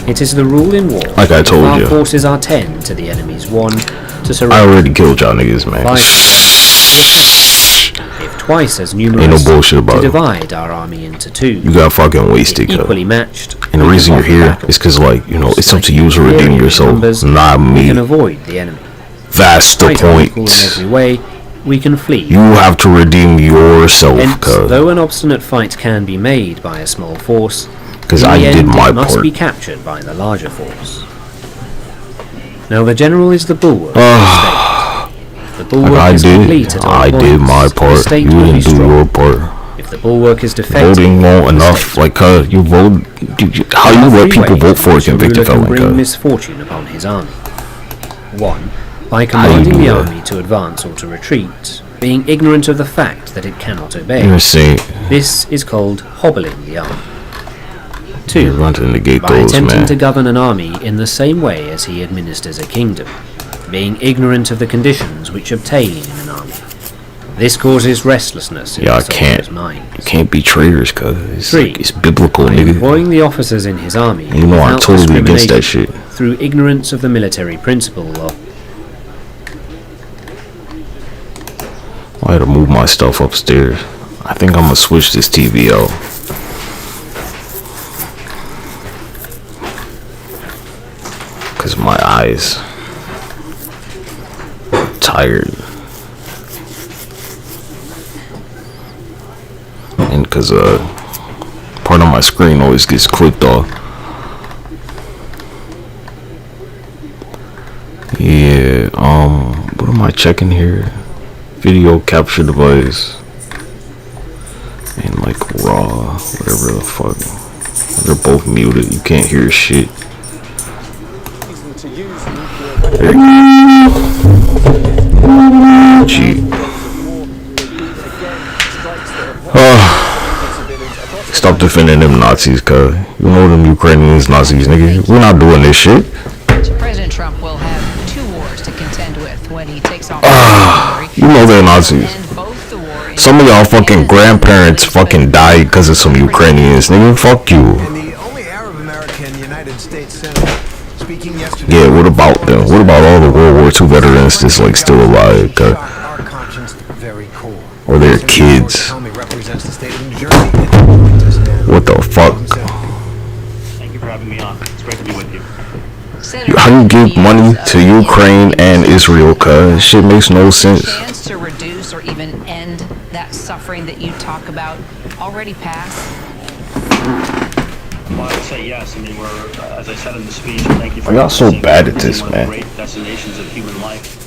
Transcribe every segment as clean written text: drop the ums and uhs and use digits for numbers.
It is the rule in war. Like I told our you. forces are 10 to the enemy's 1 to surrender. I already killed y'all niggas, man. If twice as numerous, ain't no bullshit about to it. divide our army into 2. You got fucking wasted, cuz. Equally matched. And the reason you're here is because, like, you know, it's up to you to redeem yourself, not We me. can avoid the enemy. That's the point. In every way, we can flee. You have to redeem yourself, Hence, cuz. though an obstinate fight can be made by a small force, Because I did my it must part. be captured by the larger force. Now the general is the bulwark of the state. The bulwark is complete at all I did points. my The part. state You will be didn't do strong. your part. If the bulwark is defective, Voting won't enough. Like, you vote. How you let people vote for a convicted felon, bring cuz? misfortune upon his army. 1. By commanding the army to advance or to retreat, being ignorant of the fact that it cannot obey. You're saying This is called hobbling the army. you're 2. going to negate By those, attempting man. to govern an army in the same way as he administers a kingdom, being ignorant of the conditions which obtain in an army. This causes restlessness in Yeah, I the can't. soldier's mind. You can't be traitors, cuz. It's 3. like, it's biblical, By nigga. employing the officers in his army You know I'm without totally against that discrimination shit. through ignorance of the military principle of I had to move my stuff upstairs. I think I'm gonna switch this TV out. Cause my eyes are tired. And cause part of my screen always gets clipped off. Yeah, what am I checking here? Video capture device and like raw, whatever the fuck. They're both muted. You can't hear shit. There you go. Gee. Stop defending them Nazis, cuz. You know them Ukrainians Nazis, nigga. We're not doing this shit. President Trump will have 2 wars to contend with when he takes off. You know they're Nazis. Some of y'all fucking grandparents fucking died because of some Ukrainians, nigga. Fuck you. And the only Arab American United States senator speaking yesterday. Yeah, what about them? What about all the World War II veterans that's like still alive? Our conscience very cool. Or their kids? Represents the state of New Jersey. What the fuck? Thank you for having me on. It's great to be with you. How you give money to Ukraine and Israel, cuz? Shit makes no sense. Chance to reduce or even end that suffering that you talk about already passed? Well, I would say yes. I mean, we're, as I said in the speech, thank you for Y'all so bad at this, one man. of the great destinations of human life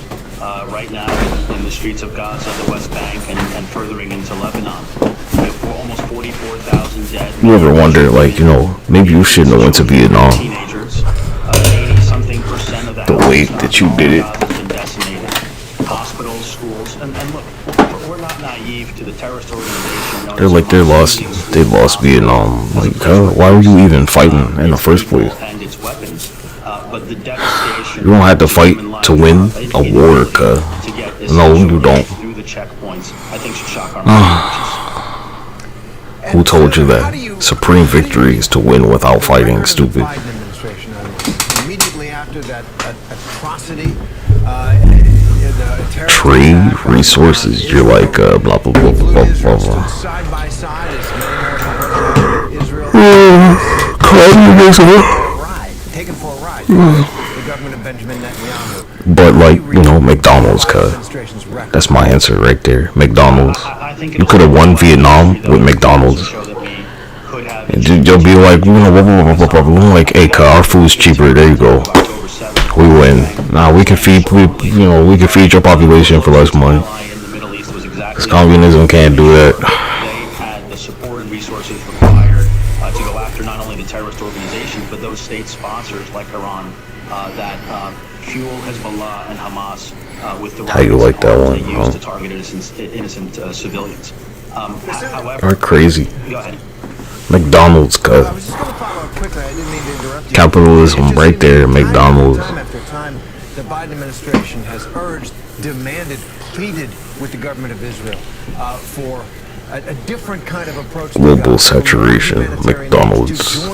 right now in the streets of Gaza, the West Bank, and furthering into Lebanon. We have almost 44,000 dead. You ever wonder, like, you know, maybe you shouldn't have went to Vietnam. Teenagers. 80-something% of the way that you did it. Gaza has been decimated. Hospitals, schools, and look, we're not naive to the terrorist organization. They're like they lost Vietnam. Like, why were you even fighting in the first place? And its weapons, but the devastation. You don't have to fight to win a war, cuz. No, you don't. Through the checkpoints, I think should shock our minds. Who told you that? Supreme victory is to win without fighting, stupid. Immediately after that atrocity, Trade resources, you're like, blah, blah, blah, blah, blah, blah. side by side as Israel taken for a ride. The government of Benjamin Netanyahu. But, like, you know, McDonald's, cuz. That's my answer right there. McDonald's. You could have won Vietnam with McDonald's. And you'll be like, you know, like, hey, cuz, our food's cheaper. There you go. We win. Nah, we can feed your population for less money. Because communism can't do that. They had the support and resources required to go after not only the terrorist organizations, but those state sponsors like Iran that fuel Hezbollah and Hamas with the How you like that one, they use huh? to target innocent civilians. However, Are crazy. go ahead. McDonald's, cuz. I was just going to follow up quickly. I didn't mean to interrupt you. Capitalism right there, McDonald's. Time after time, the Biden administration has urged, demanded, pleaded with the government of Israel for a different kind of approach. Global saturation. McDonald's.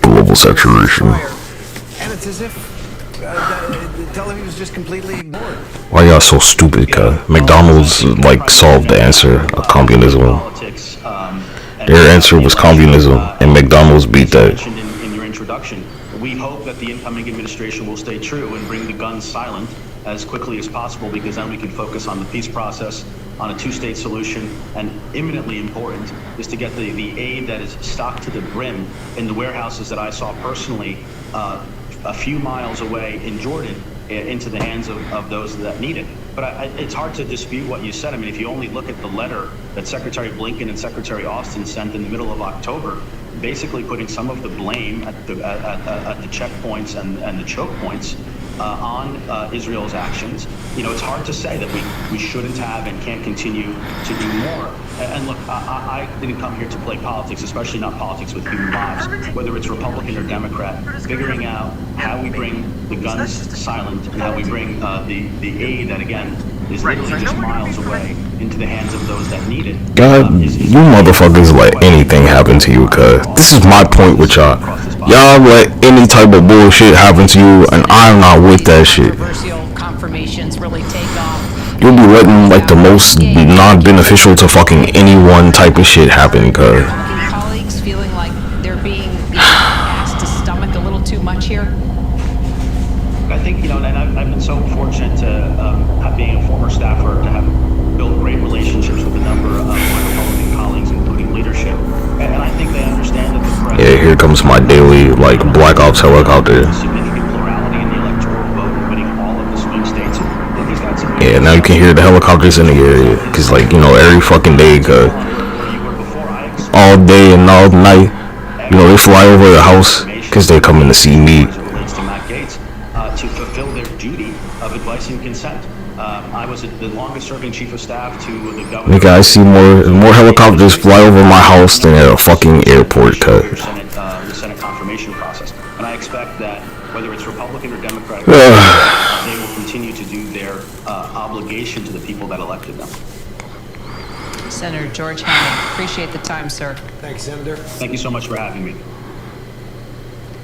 Global saturation. And it's as if Tel Aviv was just completely ignored. Why y'all so stupid, cuz? McDonald's, like, solved the answer of communism. Their answer was communism, and McDonald's beat that. In your introduction, we hope that the incoming administration will stay true and bring the guns silent as quickly as possible, because then we can focus on the peace process, on a two-state solution, and imminently important is to get the aid that is stocked to the brim in the warehouses that I saw personally a few miles away in Jordan into the hands of those that need it. But it's hard to dispute what you said. I mean, if you only look at the letter that Secretary Blinken and Secretary Austin sent in the middle of October, basically putting some of the blame at the checkpoints and the choke points on Israel's actions. You know, it's hard to say that we shouldn't have and can't continue to do more. And look, I didn't come here to play politics, especially not politics with human lives, whether it's Republican or Democrat. Figuring out how we bring the guns silent and how we bring the aid that, again, is literally just miles away into the hands of those that need it. God, you motherfuckers let anything happen to you, cuz. This is my point with y'all. Y'all let any type of bullshit happen to you, and I'm not with that shit. Confirmations really take off. You'll be letting, like, the most non-beneficial to fucking anyone type of shit happen, cuz. Colleagues feeling like they're being asked to stomach a little too much here? I think, you know, and I've been so fortunate to, being a former staffer, to have built great relationships with a number of my Republican colleagues, including leadership. And I think they understand that the threat... Yeah, here comes my daily, like, Black Ops helicopter. Significant plurality in the electoral vote, winning all of the swing states. He's got some... Yeah, now you can hear the helicopters in the area. Cause, like, you know, every fucking day, cuz. All day and all night. You know, they fly over the house. Cause they're coming to see me. To fulfill their duty of advice and consent. I was the longest-serving chief of staff to the governor. Nigga, I see more helicopters fly over my house than at a fucking airport, cuz. The Senate confirmation process, and I expect that whether it's Republican or Democratic, they will continue to do their obligation to the people that elected them. Senator George Haney, appreciate the time, sir. Thanks, Senator. Thank you so much for having me.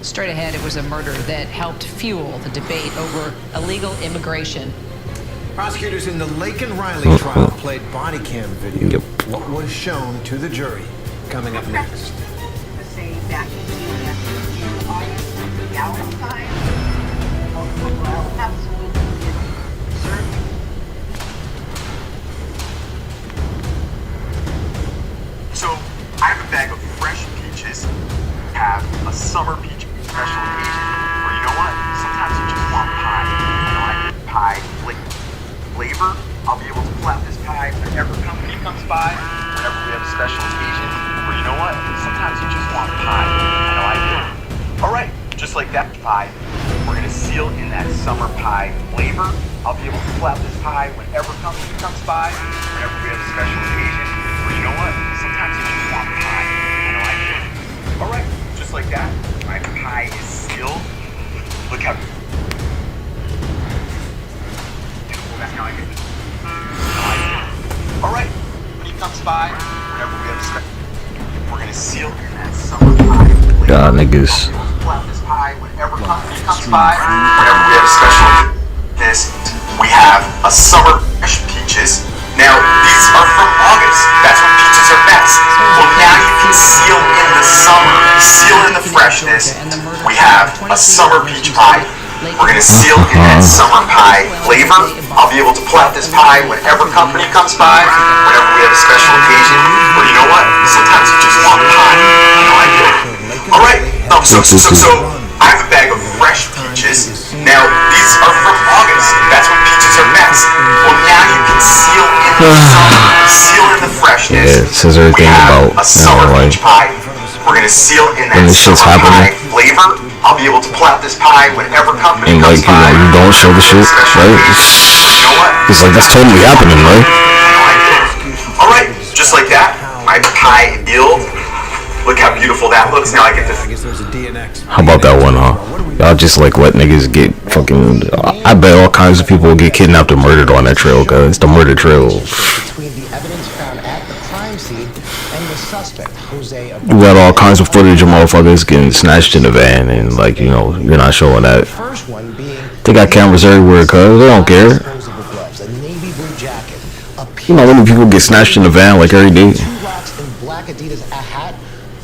Straight ahead, it was a murder that helped fuel the debate over illegal immigration. Prosecutors in the Lake and Riley trial played body cam video. Yep. What was shown to the jury? Coming up next. So, I have a bag of fresh peaches, have a summer peach special occasion, or you know what? Sometimes you just want pie. You know, I get pie flavor. I'll be able to pull out this pie whenever company comes by, whenever we have a special occasion, or you know what? Sometimes you just want pie. I know I do. All right, just like that pie, we're gonna seal in that summer pie flavor. I'll be able to pull out this pie whenever company comes by, whenever we have a special occasion, or you know what? Sometimes you just want pie. I know I do. All right, just like that. My pie is sealed. Look how beautiful that now I get. All right, when he comes by, whenever we have a special, we're gonna seal in that summer pie. God, niggas. Pull out this pie whenever company comes by, whenever we have a special. We have a summer fresh peaches. Now these are from August. That's when peaches are best. Well, now you can seal in the summer, seal in the freshness. We have a summer peach pie. We're gonna seal in that summer pie flavor. I'll be able to pull out this pie whenever company comes by, whenever we have a special occasion. Or you know what? Sometimes you just want pie. You know I do. All right. So I have a bag of fresh peaches. Now these are from August. That's when peaches are best. Well, now you can seal in the summer, seal in the freshness. Yeah, it says everything about, a summer peach pie. We're gonna seal in that summer pie flavor. I'll be able to pull out this pie whenever company comes by. You don't show the shit, right? You know what? It's like, that's totally happening, right? All right, just like that, my pie sealed. Look how beautiful that looks. Now I get this. I guess there's a DNX. How about that one, huh? Y'all just like let niggas get fucking. I bet all kinds of people get kidnapped or murdered on that trail, cuz it's the murder trail. Between the evidence found Jose You got all kinds of footage of motherfuckers getting snatched in the van, and like, you know, you're not showing that. First one being They got cameras everywhere, cuz they don't care. disposable gloves, a navy blue jacket, a You know, how many people get snatched in the van like every day? two rocks and black Adidas a hat,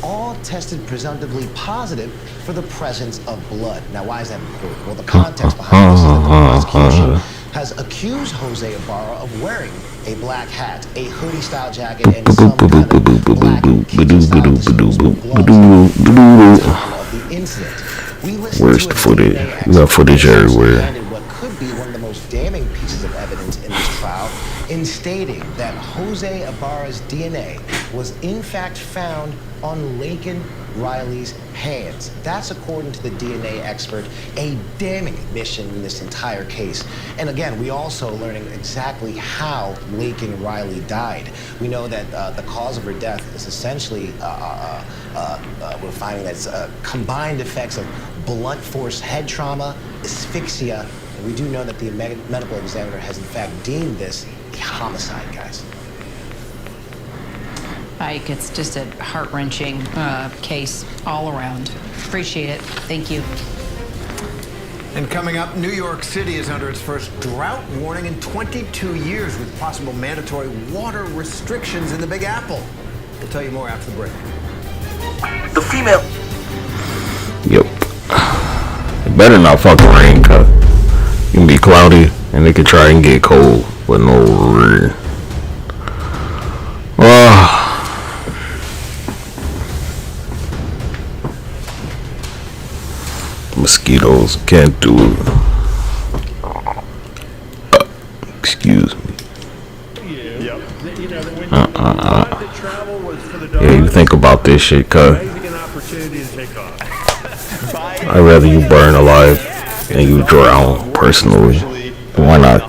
all tested presumptively positive for the presence of blood. Now, why is that important? Well, the context behind this is that the prosecution has accused Jose Ibarra of wearing a black hat, a hoodie-style jacket, and some kind of black kitchen-style disposable gloves at the time of the incident. We listened Where's to the a footage? DNA You got footage expert who everywhere. handed what could be one of the most damning pieces of evidence in this trial in stating that Jose Ibarra's DNA was in fact found on Laken Riley's hands. That's, according to the DNA expert, a damning admission in this entire case. And again, we also learning exactly how Laken Riley died. We know that the cause of her death is essentially, we're finding that it's combined effects of blunt force head trauma, asphyxia, and we do know that the medical examiner has in fact deemed this a homicide, guys. Ike, it's just a heart-wrenching case all around. Appreciate it. Thank you. And coming up, New York City is under its first drought warning in 22 years with possible mandatory water restrictions in the Big Apple. We'll tell you more after the break. The female. Yep. It better not fucking rain, cuz it can be cloudy and it could try and get cold, but no rain. Mosquitoes can't do it. Excuse me. Yeah, you think about this shit, cuz I'd rather you burn alive than you drown, personally. Why not?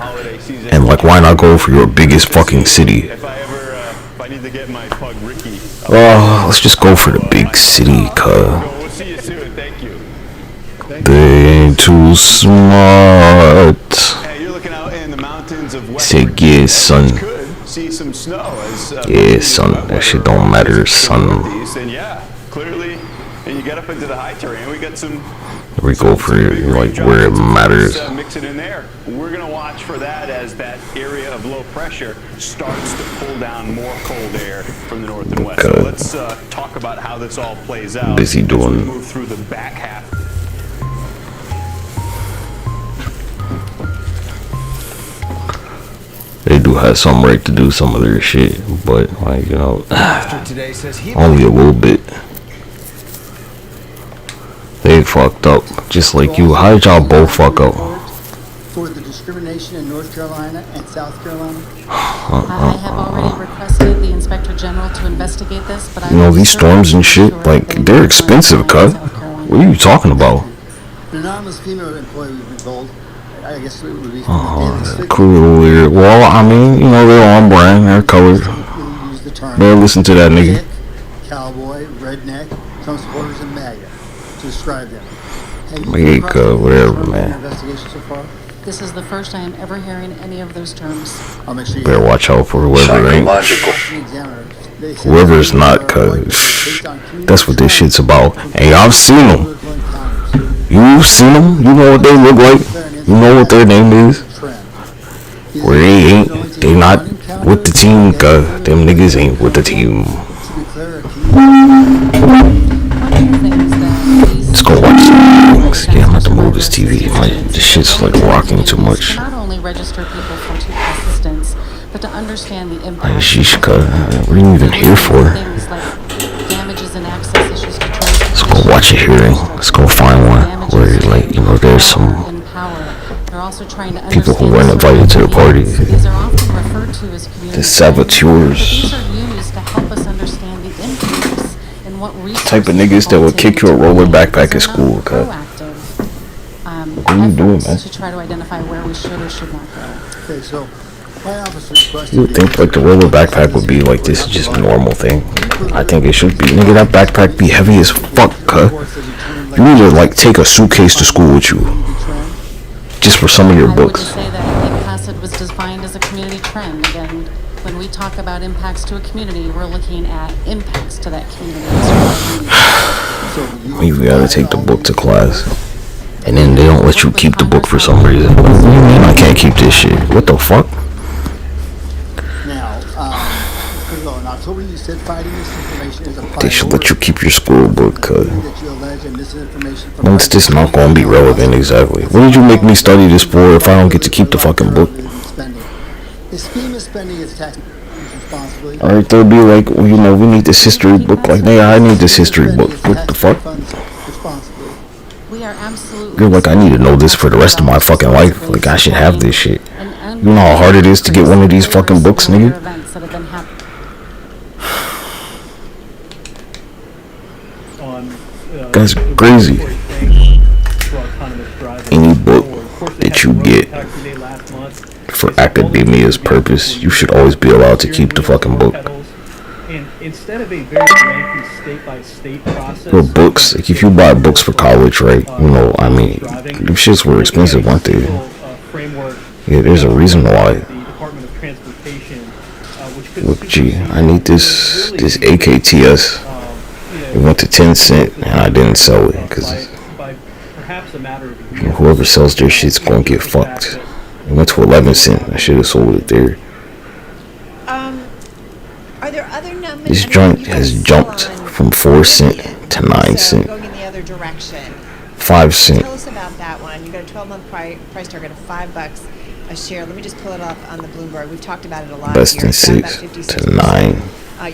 And like, why not go for your biggest fucking city? Oh, let's just go for the big city, cuz they ain't too smart. Say, yeah, son. Yeah, son, that shit don't matter, son. And you get up into the high terrain. We got some. We go for it, like where it matters. Mix it in there. We're gonna watch for that as that area of low pressure starts to pull down more cold air from the north and west. So let's talk about how this all plays out. Busy doing. As we move through the back half. They do have some right to do some of their shit, but like, you know, only a little bit. They fucked up, just like you. How did y'all both fuck up? For the discrimination in North Carolina and South Carolina. I have already requested the Inspector General to investigate this, but you know, these storms and shit, like, they're expensive, cuz. What are you talking about? An anonymous female employee we've been told. I guess it would be Cool, little weird. Well, I mean, you know, they're on brand, they're colored. Better listen to that nigga. Cowboy, redneck, some supporters and MAGA to describe them. Whatever, man. Investigation so far? This is the first time ever hearing any of those terms. I'll make sure you better watch out for whoever ain't. Whoever's not, cuz that's what this shit's about. And I've seen them. You've seen them. You know what they look like. You know what their name is. Where they ain't. They not with the team, cuz them niggas ain't with the team. Let's go watch some things. Yeah, I'm about to move this TV. This shit's like rocking too much. Not only register people for assistance, but to understand the impact. Sheesh, cuz what are you even here for? Things like damages and access issues to transportation. Let's go watch a hearing. Let's go find one where, like, you know, there's some people who weren't invited to the party. These are often referred to as community. The saboteurs. These are used to help us understand the impacts and what Type of niggas that would kick your roller backpack at school, cuz. What are you doing, man? To try to identify where we should or should not go. Okay, so my office requested. You would think like the roller backpack would be like this, just a normal thing. I think it should be. Nigga, that backpack be heavy as fuck, cuz. You need to like take a suitcase to school with you, just for some of your books. I would say that I think CASID was defined as a community trend. Again, When we talk about impacts to a community, we're looking at impacts to that community. You gotta take the book to class, and then they don't let you keep the book for some reason. What do you mean I can't keep this shit? What the fuck? Now, in October you said fighting misinformation is a They should let you keep your school book, cuz. When's this not gonna be relevant exactly? What did you make me study this for if I don't get to keep the fucking book? His scheme is spending his tax responsibly. Alright, they'll be like, well, you know, we need this history book. Like, yeah, I need this history book. What the fuck? We are absolutely. You're like, I need to know this for the rest of my fucking life. Like, I should have this shit. You know how hard it is to get one of these fucking books, nigga? That's crazy. Any book that you get for academia's purpose, you should always be allowed to keep the fucking book. For books, like if you buy books for college, right? You know, I mean, them shits were expensive, weren't they? Yeah, there's a reason why. Look, gee, I need this AKTS. It went to 10 cents and I didn't sell it because whoever sells their shit's gonna get fucked. It went to 11 cents. I should have sold it there. Are there other numbers? This joint has jumped from 4 cents to 9 cents. Going in the other direction. 5 cents. Tell us about that one. You got a 12-month price target of $5 a share. Let me just pull it up on the Bloomberg. We've talked about it a lot. Less than 6 to 9.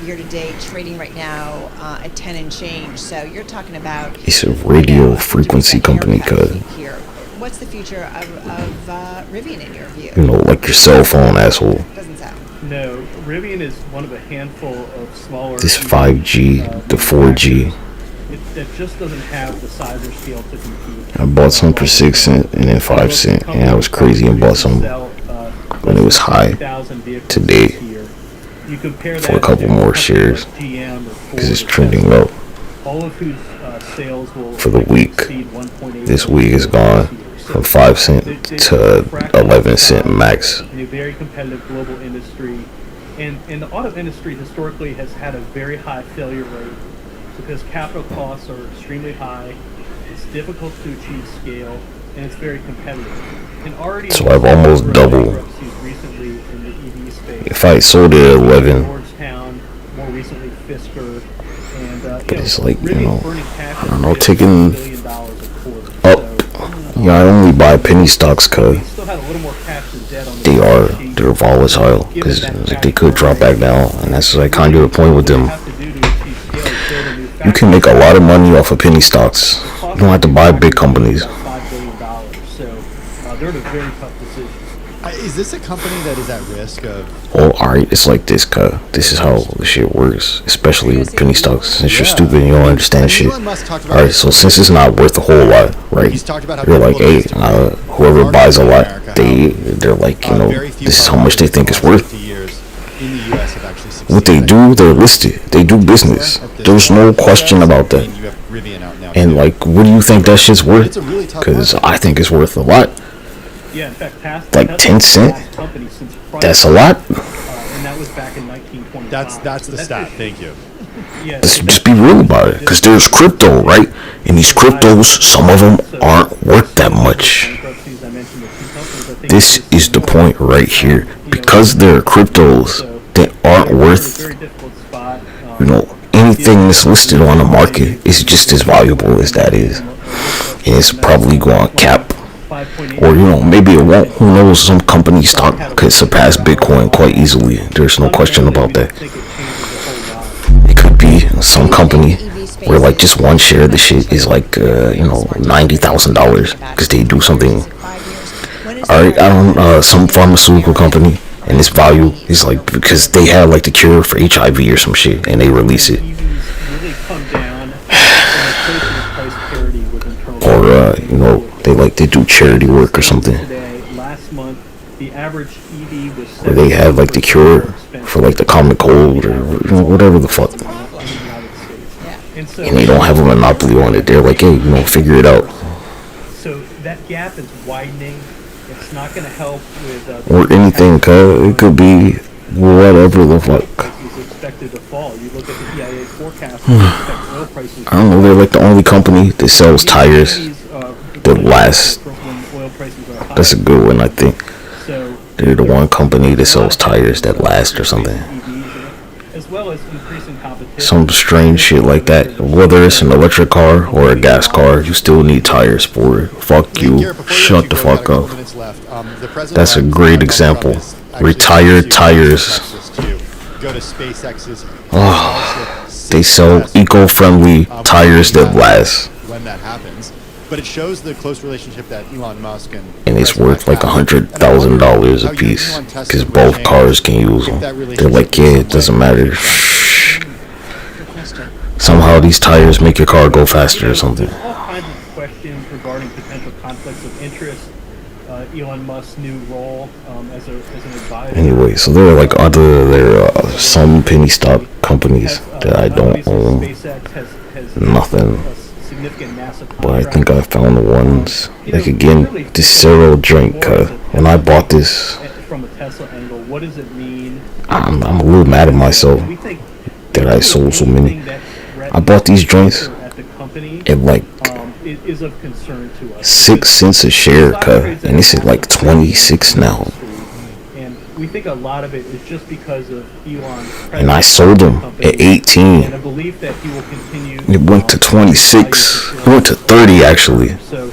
Year to date, trading right now at 10 and change. So you're talking about. It's a radio frequency company, cuz. What's the future of Rivian in your view? You know, like your cell phone, asshole. Doesn't sound. No, Rivian is one of a handful of smaller. This 5G, the 4G. That just doesn't have the size or scale to compete. I bought some for 6 cents and then 5 cents, and I was crazy and bought some when it was high today. For a couple more shares because it's trending low. For the week, this week is gone from 5 cents to 11 cents max. In a very competitive global industry, and the auto industry historically has had a very high failure rate because capital costs are extremely high. It's difficult to achieve scale, and it's very competitive. And already so I've almost doubled. If I sold it at 11, but it's like, you know, I don't know, taking up. Yeah, I only buy penny stocks because they're volatile because like, they could drop back down, and that's like kind of the point with them. You can make a lot of money off of penny stocks. You don't have to buy big companies. They're in a very tough decision. Is this a company that is at risk of? Oh, alright, it's like this, this is how the shit works, especially with penny stocks. Since you're stupid and you don't understand shit. Alright, so since it's not worth a whole lot, right? You're like, hey, whoever buys a lot, they're like, you know, this is how much they think it's worth. What they do, they're listed. They do business. There's no question about that. And like, what do you think that shit's worth? Because I think it's worth a lot. Yeah, in fact, like 10 cents. That's a lot. And that was back in 1925. That's the stat. Thank you. Let's just be real about it, because there's crypto, right? And these cryptos, some of them aren't worth that much. This is the point right here. Because there are cryptos that aren't worth, you know, anything that's listed on the market is just as valuable as that is. And it's probably going to cap. Or, you know, maybe it won't. Who knows? Some company stock could surpass Bitcoin quite easily. There's no question about that. It could be some company where, like, just one share of the shit is like, you know, $90,000 because they do something. Alright, I don't, some pharmaceutical company, and its value is like because they had like the cure for HIV or some shit, and they release it. Or, you know, they do charity work or something. Or they have like the cure for like the common cold or, you know, whatever the fuck. And they don't have a monopoly on it. They're like, hey, you know, figure it out. So that gap is widening. It's not going to help with. Or anything, it could be whatever the fuck. Is expected to fall. You look at the EIA forecast, expect oil prices. I don't know. They're like the only company that sells tires that last. That's a good one, I think. They're the one company that sells tires that last or something. As well as increasing competition. Some strange shit like that. Whether it's an electric car or a gas car, you still need tires for it. Fuck you. Shut the fuck up. That's a great example. Retired tires. Oh, they sell eco-friendly tires that last. When that happens. But it shows the close relationship that Elon Musk and it's worth like $100,000 a piece because both cars can use them. They're like, yeah, it doesn't matter. Somehow these tires make your car go faster or something. All kinds of questions regarding potential conflicts of interest. Elon Musk's new role as an advisor. Anyway, so there are some penny stock companies that I don't own. Nothing. But I think I found the ones. Like again, the CERO drink. When I bought this, from a Tesla angle, what does it mean? I'm a little mad at myself that I sold so many. I bought these joints at like is of concern to us. 6 cents a share, and it's at like 26 now. And we think a lot of it is just because of Elon's. And I sold them at 18. And a belief that he will continue. It went to 26. It went to 30 actually. So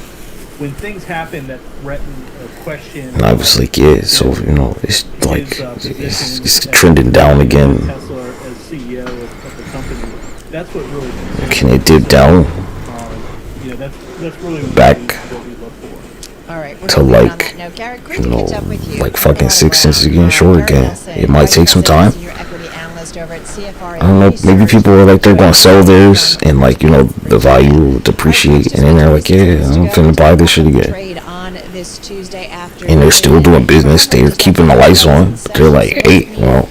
when things happen that threaten or question. And I was like, yeah. So it's like it's trending down again. Tesla as CEO of the company. That's what really. Can it dip down? That's really back what we look for. All right, to like like fucking 6 cents again, short again. It might take some time. I don't know, maybe people are like they're gonna sell theirs and like the value will depreciate and then they're like, yeah, I'm finna buy this shit again. And they're still doing business, they're keeping the lights on, but they're like, hey, well,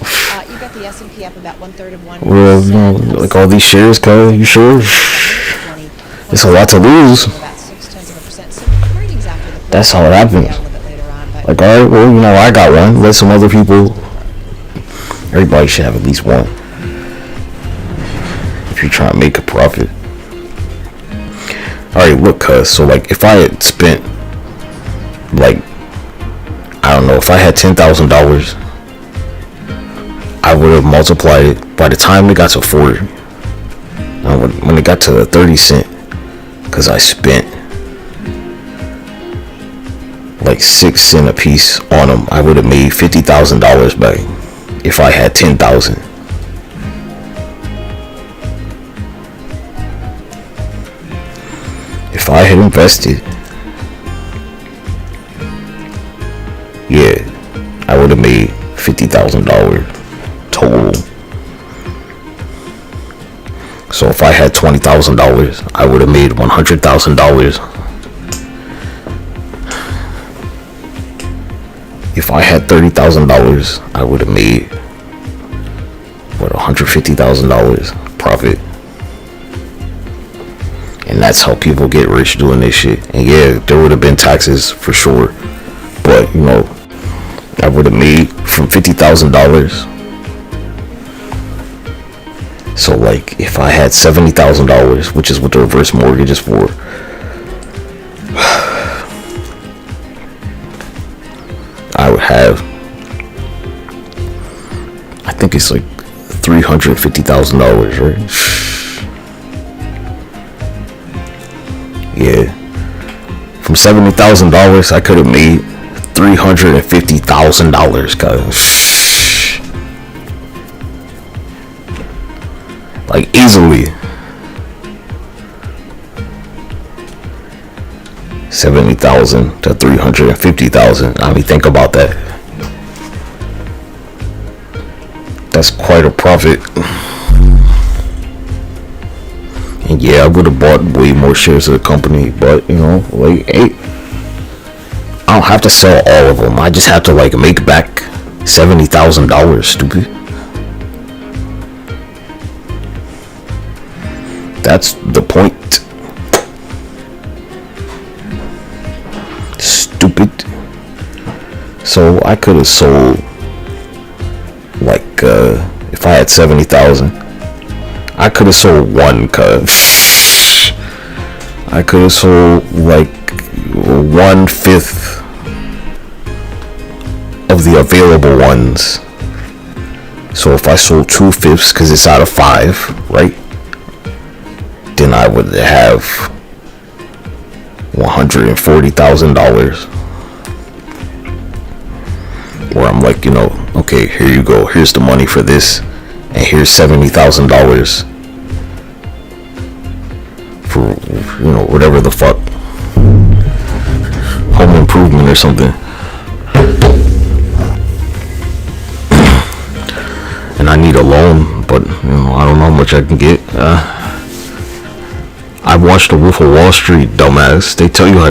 like all these shares, you sure? It's a lot to lose. That's how it happens. Like, alright, well, I got one. Let some other people. Everybody should have at least one. If you're trying to make a profit. Alright, look, so like, if I had spent, like, I don't know, if I had $10,000, I would have multiplied it by the time it got to 40. When it got to 30 cent, because I spent like 6 cents a piece on them, I would have made $50,000 back if I had 10,000. If I had invested, yeah, I would have made $50,000 total. So if I had $20,000, I would have made $100,000. If I had $30,000, I would have made $150,000 profit. And that's how people get rich doing this shit. And yeah, there would have been taxes for sure, but I would have made from $50,000. So like, if I had $70,000, which is what the reverse mortgage is for, I would have, I think it's like $350,000, right? Yeah. From $70,000, I could have made $350,000, cause like easily. 70,000 to 350,000. I mean, think about that. That's quite a profit. And yeah, I would have bought way more shares of the company, but like, hey, I don't have to sell all of them. I just have to like make back $70,000. Stupid. That's the point. Stupid. So I could have sold if I had 70,000, I could have sold one, cuz. I could have sold like 1/5 of the available ones. So if I sold 2/5, because it's out of 5, right? Then I would have $140,000. Where I'm like, okay, here you go. Here's the money for this, and here's $70,000 for whatever the fuck, home improvement or something. And I need a loan, but I don't know how much I can get. I watched The Wolf of Wall Street, dumbass. They tell you how